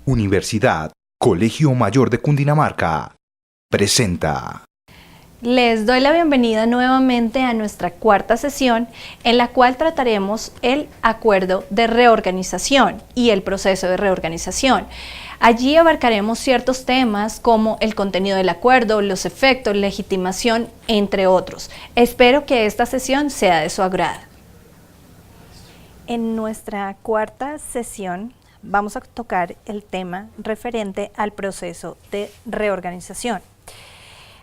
Universidad Colegio Mayor de Cundinamarca presenta. Les doy la bienvenida nuevamente a nuestra cuarta sesión, en la cual trataremos el acuerdo de reorganización y el proceso de reorganización. Allí abarcaremos ciertos temas como el contenido del acuerdo, los efectos, legitimación, entre otros. Espero que esta sesión sea de su agrado. En nuestra cuarta sesión vamos a tocar el tema referente al proceso de reorganización.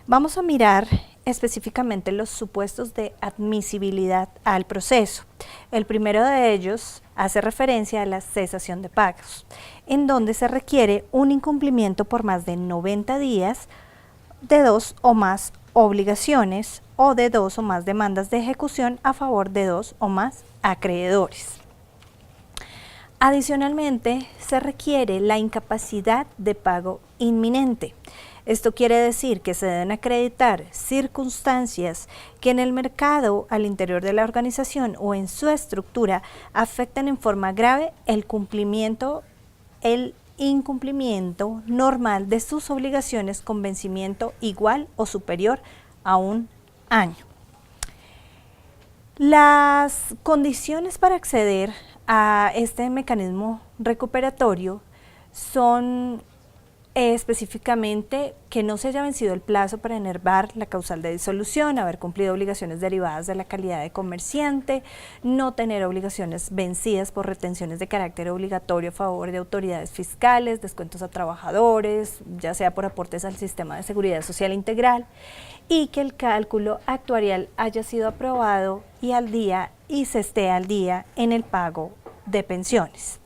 Vamos a mirar específicamente los supuestos de admisibilidad al proceso. El primero de ellos hace referencia a la cesación de pagos, en donde se requiere un incumplimiento por más de 90 días de dos o más obligaciones o de dos o más demandas de ejecución a favor de dos o más acreedores. Adicionalmente, se requiere la incapacidad de pago inminente. Esto quiere decir que se deben acreditar circunstancias que en el mercado, al interior de la organización o en su estructura afecten en forma grave el incumplimiento normal de sus obligaciones con vencimiento igual o superior a un año. Las condiciones para acceder a este mecanismo recuperatorio son específicamente que no se haya vencido el plazo para enervar la causal de disolución, haber cumplido obligaciones derivadas de la calidad de comerciante, no tener obligaciones vencidas por retenciones de carácter obligatorio a favor de autoridades fiscales, descuentos a trabajadores, ya sea por aportes al sistema de seguridad social integral, y que el cálculo actuarial haya sido aprobado y se esté al día en el pago de pensiones.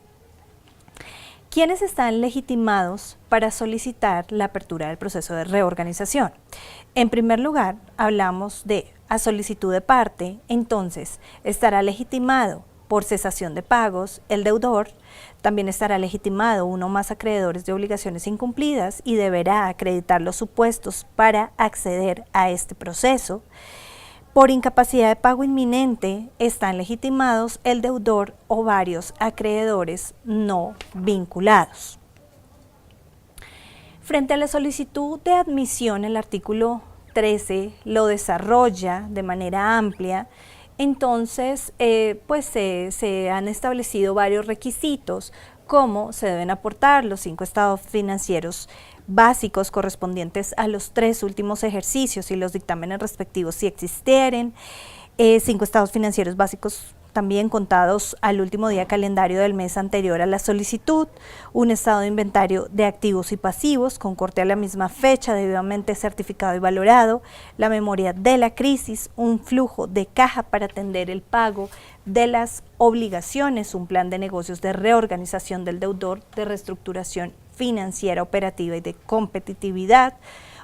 ¿Quiénes están legitimados para solicitar la apertura del proceso de reorganización? En primer lugar, hablamos de a solicitud de parte, entonces estará legitimado por cesación de pagos el deudor, también estará legitimado uno o más acreedores de obligaciones incumplidas y deberá acreditar los supuestos para acceder a este proceso. Por incapacidad de pago inminente están legitimados el deudor o varios acreedores no vinculados. Frente a la solicitud de admisión, el artículo 13 lo desarrolla de manera amplia. Entonces, se han establecido varios requisitos, como se deben aportar los 5 estados financieros básicos correspondientes a los 3 últimos ejercicios y los dictámenes respectivos si existieren, 5 estados financieros básicos también contados al último día calendario del mes anterior a la solicitud, un estado de inventario de activos y pasivos con corte a la misma fecha debidamente certificado y valorado, la memoria de la crisis, un flujo de caja para atender el pago de las obligaciones, un plan de negocios de reorganización del deudor, de reestructuración financiera, operativa y de competitividad,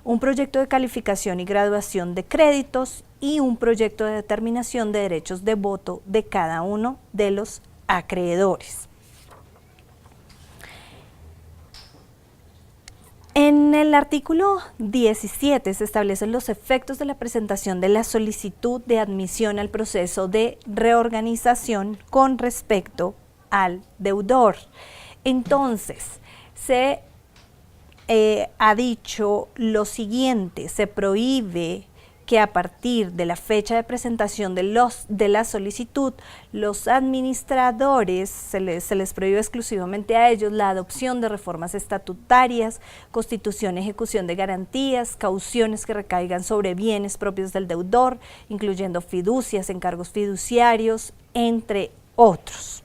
un proyecto de calificación y graduación de créditos y un proyecto de determinación de derechos de voto de cada uno de los acreedores. En el artículo 17 se establecen los efectos de la presentación de la solicitud de admisión al proceso de reorganización con respecto al deudor. Entonces, se ha dicho lo siguiente: se prohíbe que a partir de la fecha de presentación de la solicitud, los administradores, se les prohíbe exclusivamente a ellos la adopción de reformas estatutarias, constitución, ejecución de garantías, cauciones que recaigan sobre bienes propios del deudor, incluyendo fiducias, encargos fiduciarios, entre otros.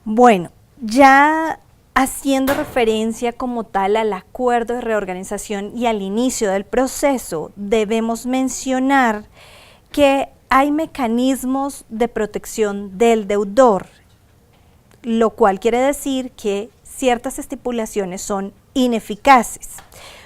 Bueno, ya haciendo referencia como tal al acuerdo de reorganización y al inicio del proceso, debemos mencionar que hay mecanismos de protección del deudor, lo cual quiere decir que ciertas estipulaciones son ineficaces,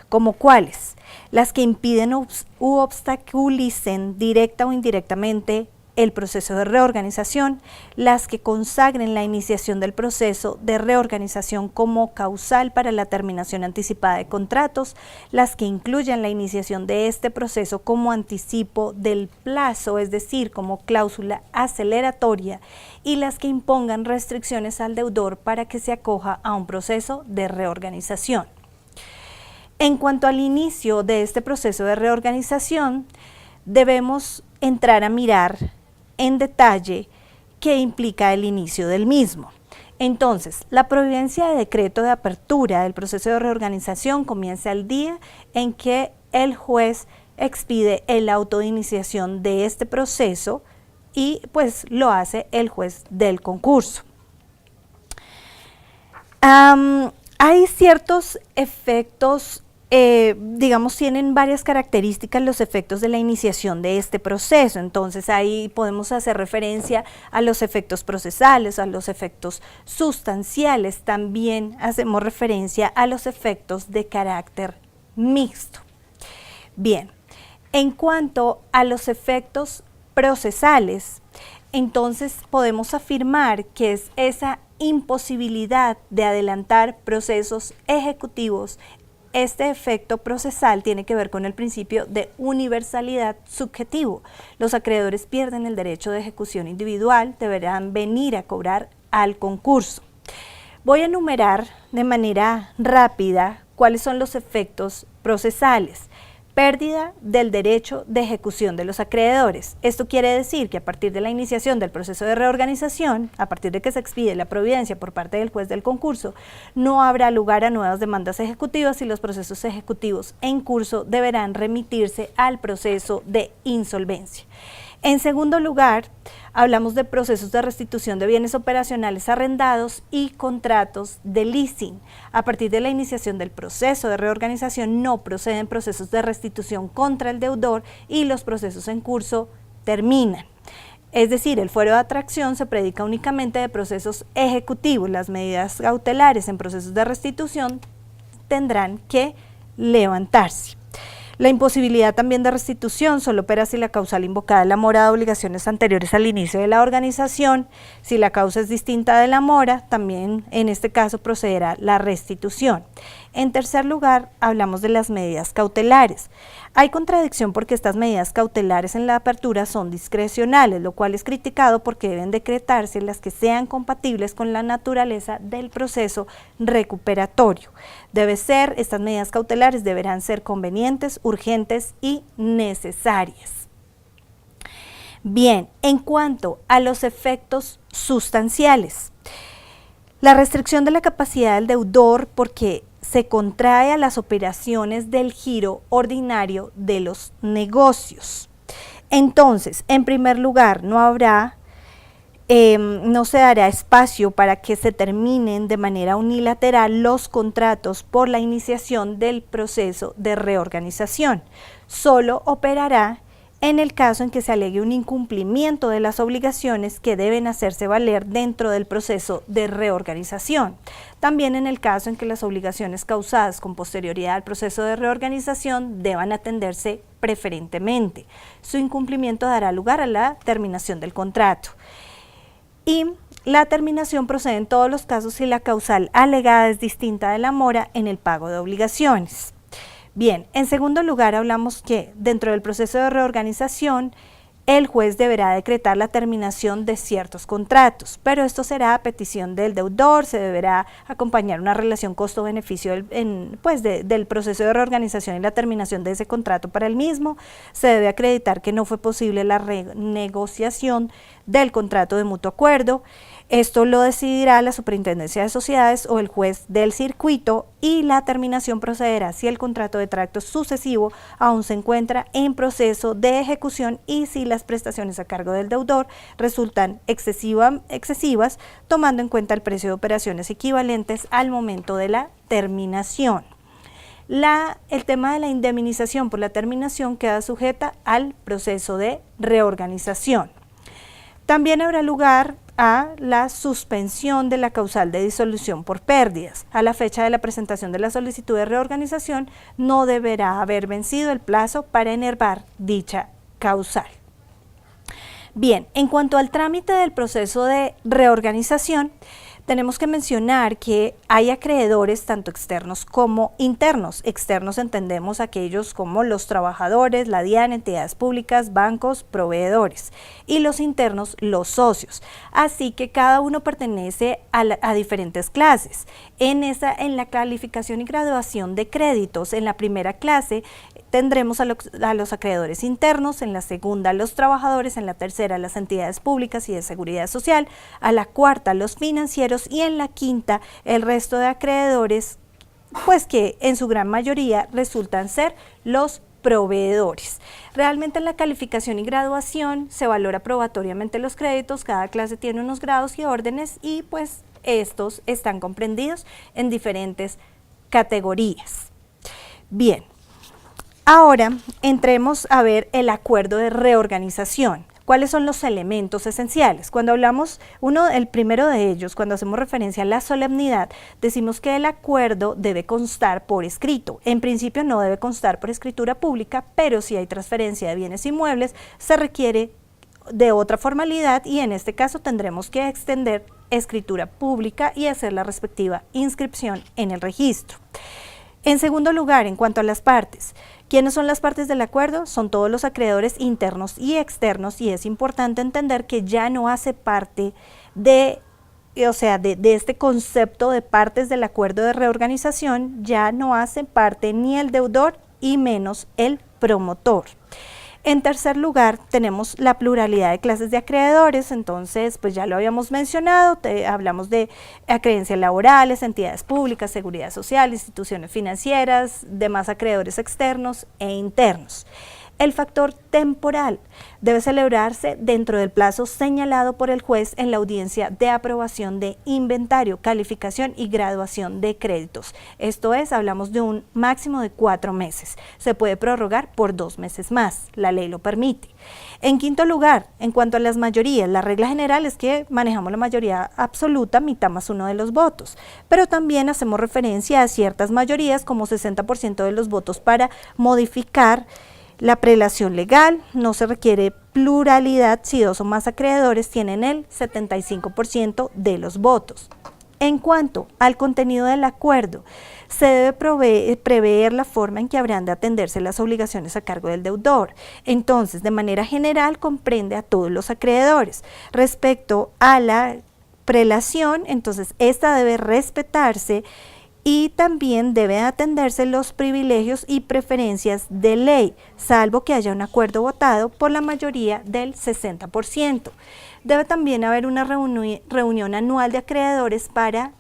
como cuáles: las que impiden u obstaculicen directa o indirectamente el proceso de reorganización, las que consagren la iniciación del proceso de reorganización como causal para la terminación anticipada de contratos, las que incluyan la iniciación de este proceso como anticipo del plazo, es decir, como cláusula aceleratoria, y las que impongan restricciones al deudor para que se acoja a un proceso de reorganización. En cuanto al inicio de este proceso de reorganización, debemos entrar a mirar en detalle qué implica el inicio del mismo. Entonces, la providencia de decreto de apertura del proceso de reorganización comienza el día en que el juez expide el auto de iniciación de este proceso y pues lo hace el juez del concurso. Hay ciertos efectos, digamos, tienen varias características los efectos de la iniciación de este proceso. Entonces ahí podemos hacer referencia a los efectos procesales, a los efectos sustanciales, también hacemos referencia a los efectos de carácter mixto. Bien, en cuanto a los efectos procesales, entonces podemos afirmar que es esa imposibilidad de adelantar procesos ejecutivos. Este efecto procesal tiene que ver con el principio de universalidad subjetivo. Los acreedores pierden el derecho de ejecución individual, deberán venir a cobrar al concurso. Voy a enumerar de manera rápida cuáles son los efectos procesales. Pérdida del derecho de ejecución de los acreedores. Esto quiere decir que a partir de la iniciación del proceso de reorganización, a partir de que se expide la providencia por parte del juez del concurso, no habrá lugar a nuevas demandas ejecutivas y los procesos ejecutivos en curso deberán remitirse al proceso de insolvencia. En segundo lugar, hablamos de procesos de restitución de bienes operacionales arrendados y contratos de leasing. A partir de la iniciación del proceso de reorganización no proceden procesos de restitución contra el deudor y los procesos en curso terminan. Es decir, el fuero de atracción se predica únicamente de procesos ejecutivos. Las medidas cautelares en procesos de restitución tendrán que levantarse. La imposibilidad también de restitución solo opera si la causal invocada es la mora de obligaciones anteriores al inicio de la organización. Si la causa es distinta de la mora, también en este caso procederá la restitución. En tercer lugar, hablamos de las medidas cautelares. Hay contradicción porque estas medidas cautelares en la apertura son discrecionales, lo cual es criticado porque deben decretarse las que sean compatibles con la naturaleza del proceso recuperatorio. Estas medidas cautelares deberán ser convenientes, urgentes y necesarias. Bien, en cuanto a los efectos sustanciales, la restricción de la capacidad del deudor porque se contrae a las operaciones del giro ordinario de los negocios. Entonces, en primer lugar, no se dará espacio para que se terminen de manera unilateral los contratos por la iniciación del proceso de reorganización. Solo operará en el caso en que se alegue un incumplimiento de las obligaciones que deben hacerse valer dentro del proceso de reorganización. También en el caso en que las obligaciones causadas con posterioridad al proceso de reorganización deban atenderse preferentemente. Su incumplimiento dará lugar a la terminación del contrato. Y la terminación procede en todos los casos si la causal alegada es distinta de la mora en el pago de obligaciones. Bien, en segundo lugar hablamos que dentro del proceso de reorganización el juez deberá decretar la terminación de ciertos contratos, pero esto será a petición del deudor, se deberá acompañar una relación costo-beneficio del proceso de reorganización y la terminación de ese contrato para el mismo, se debe acreditar que no fue posible la renegociación del contrato de mutuo acuerdo. Esto lo decidirá la Superintendencia de Sociedades o el juez del circuito y la terminación procederá si el contrato de tracto sucesivo aún se encuentra en proceso de ejecución y si las prestaciones a cargo del deudor resultan excesivas, tomando en cuenta el precio de operaciones equivalentes al momento de la terminación. El tema de la indemnización por la terminación queda sujeta al proceso de reorganización. También habrá lugar a la suspensión de la causal de disolución por pérdidas. A la fecha de la presentación de la solicitud de reorganización no deberá haber vencido el plazo para enervar dicha causal. Bien, en cuanto al trámite del proceso de reorganización, tenemos que mencionar que hay acreedores tanto externos como internos. Externos entendemos aquellos como los trabajadores, la DIAN, entidades públicas, bancos, proveedores, y los internos, los socios. Así que cada uno pertenece a diferentes clases. En la calificación y graduación de créditos, en la primera clase tendremos a los acreedores internos, en la segunda los trabajadores, en la tercera las entidades públicas y de seguridad social, a la cuarta los financieros y en la quinta el resto de acreedores, pues que en su gran mayoría resultan ser los proveedores. Realmente en la calificación y graduación se valora probatoriamente los créditos, cada clase tiene unos grados y órdenes y pues estos están comprendidos en diferentes categorías. Bien. Ahora entremos a ver el acuerdo de reorganización. ¿Cuáles son los elementos esenciales? Cuando hablamos, el primero de ellos, cuando hacemos referencia a la solemnidad, decimos que el acuerdo debe constar por escrito. En principio no debe constar por escritura pública, pero si hay transferencia de bienes inmuebles, se requiere de otra formalidad y en este caso tendremos que extender escritura pública y hacer la respectiva inscripción en el registro. En segundo lugar, en cuanto a las partes, ¿quiénes son las partes del acuerdo? Son todos los acreedores internos y externos y es importante entender que ya no hace parte de este concepto de partes del acuerdo de reorganización, ya no hace parte ni el deudor y menos el promotor. En tercer lugar, tenemos la pluralidad de clases de acreedores, entonces pues ya lo habíamos mencionado, hablamos de acreencias laborales, entidades públicas, seguridad social, instituciones financieras, demás acreedores externos e internos. El factor temporal debe celebrarse dentro del plazo señalado por el juez en la audiencia de aprobación de inventario, calificación y graduación de créditos. Esto es, hablamos de un máximo de 4 meses. Se puede prorrogar por 2 meses más, la ley lo permite. En quinto lugar, en cuanto a las mayorías, la regla general es que manejamos la mayoría absoluta, mitad más uno de los votos, pero también hacemos referencia a ciertas mayorías como 60% de los votos para modificar la prelación legal. No se requiere pluralidad si 2 o más acreedores tienen el 75% de los votos. En cuanto al contenido del acuerdo, se debe prever la forma en que habrán de atenderse las obligaciones a cargo del deudor. Entonces, de manera general, comprende a todos los acreedores. Respecto a la prelación, entonces, esta debe respetarse y también deben atenderse los privilegios y preferencias de ley, salvo que haya un acuerdo votado por la mayoría del 60%. Debe también haber una reunión anual de acreedores para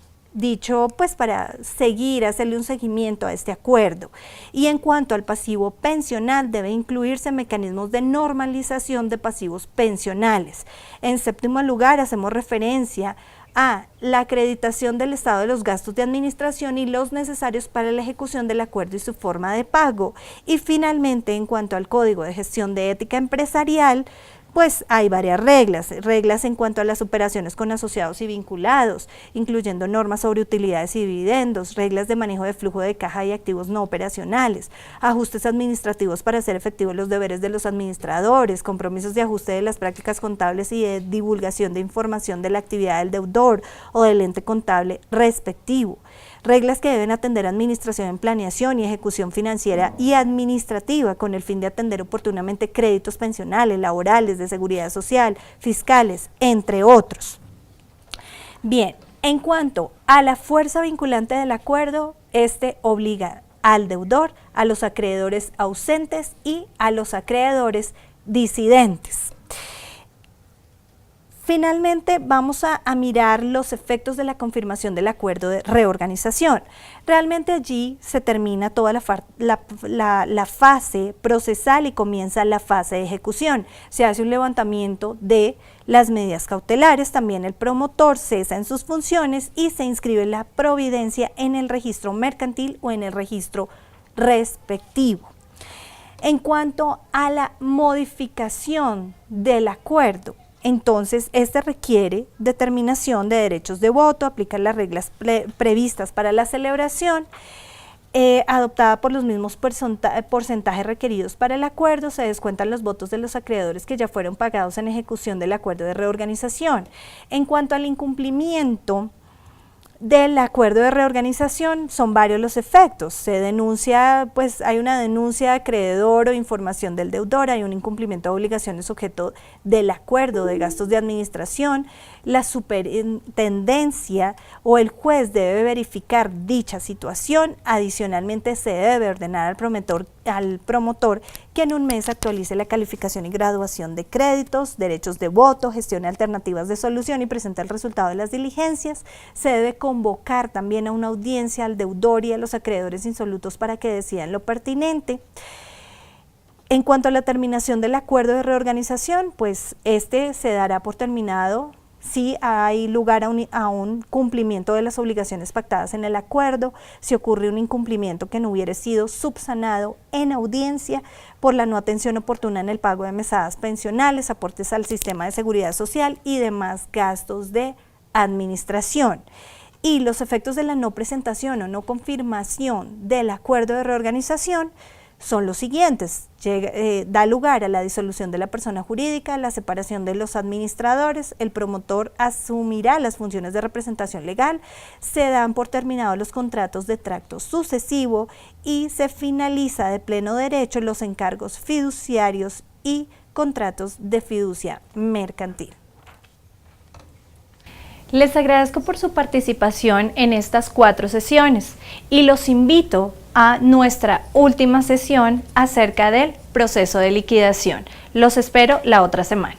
hacerle un seguimiento a este acuerdo. Y en cuanto al pasivo pensional, debe incluirse mecanismos de normalización de pasivos pensionales. En séptimo lugar, hacemos referencia a la acreditación del estado de los gastos de administración y los necesarios para la ejecución del acuerdo y su forma de pago. Y finalmente, en cuanto al Código de Gestión de Ética Empresarial, pues hay varias reglas en cuanto a las operaciones con asociados y vinculados, incluyendo normas sobre utilidades y dividendos, reglas de manejo de flujo de caja y activos no operacionales, ajustes administrativos para hacer efectivos los deberes de los administradores, compromisos de ajuste de las prácticas contables y de divulgación de información de la actividad del deudor o del ente contable respectivo. Reglas que deben atender administración en planeación y ejecución financiera y administrativa con el fin de atender oportunamente créditos pensionales, laborales, de seguridad social, fiscales, entre otros. Bien, en cuanto a la fuerza vinculante del acuerdo, este obliga al deudor, a los acreedores ausentes y a los acreedores disidentes. Finalmente, vamos a mirar los efectos de la confirmación del acuerdo de reorganización. Realmente allí se termina toda la fase procesal y comienza la fase de ejecución. Se hace un levantamiento de las medidas cautelares, también el promotor cesa en sus funciones y se inscribe la providencia en el registro mercantil o en el registro respectivo. En cuanto a la modificación del acuerdo, entonces, este requiere determinación de derechos de voto, aplicar las reglas previstas para la celebración, adoptada por los mismos porcentajes requeridos para el acuerdo, se descuentan los votos de los acreedores que ya fueron pagados en ejecución del acuerdo de reorganización. En cuanto al incumplimiento del acuerdo de reorganización, son varios los efectos. Se denuncia, pues hay una denuncia de acreedor o información del deudor, hay un incumplimiento de obligaciones objeto del acuerdo de gastos de administración, la superintendencia o el juez debe verificar dicha situación. Adicionalmente, se debe ordenar al promotor que en un mes actualice la calificación y graduación de créditos, derechos de voto, gestione alternativas de solución y presente el resultado de las diligencias. Se debe convocar también a una audiencia al deudor y a los acreedores insolutos para que decidan lo pertinente. En cuanto a la terminación del acuerdo de reorganización, pues este se dará por terminado si hay lugar a un cumplimiento de las obligaciones pactadas en el acuerdo, si ocurre un incumplimiento que no hubiera sido subsanado en audiencia por la no atención oportuna en el pago de mesadas pensionales, aportes al sistema de seguridad social y demás gastos de administración. Y los efectos de la no presentación o no confirmación del acuerdo de reorganización son los siguientes: da lugar a la disolución de la persona jurídica, la separación de los administradores, el promotor asumirá las funciones de representación legal, se dan por terminados los contratos de tracto sucesivo y se finaliza de pleno derecho los encargos fiduciarios y contratos de fiducia mercantil. Les agradezco por su participación en estas 4 sesiones y los invito a nuestra última sesión acerca del proceso de liquidación. Los espero la otra semana.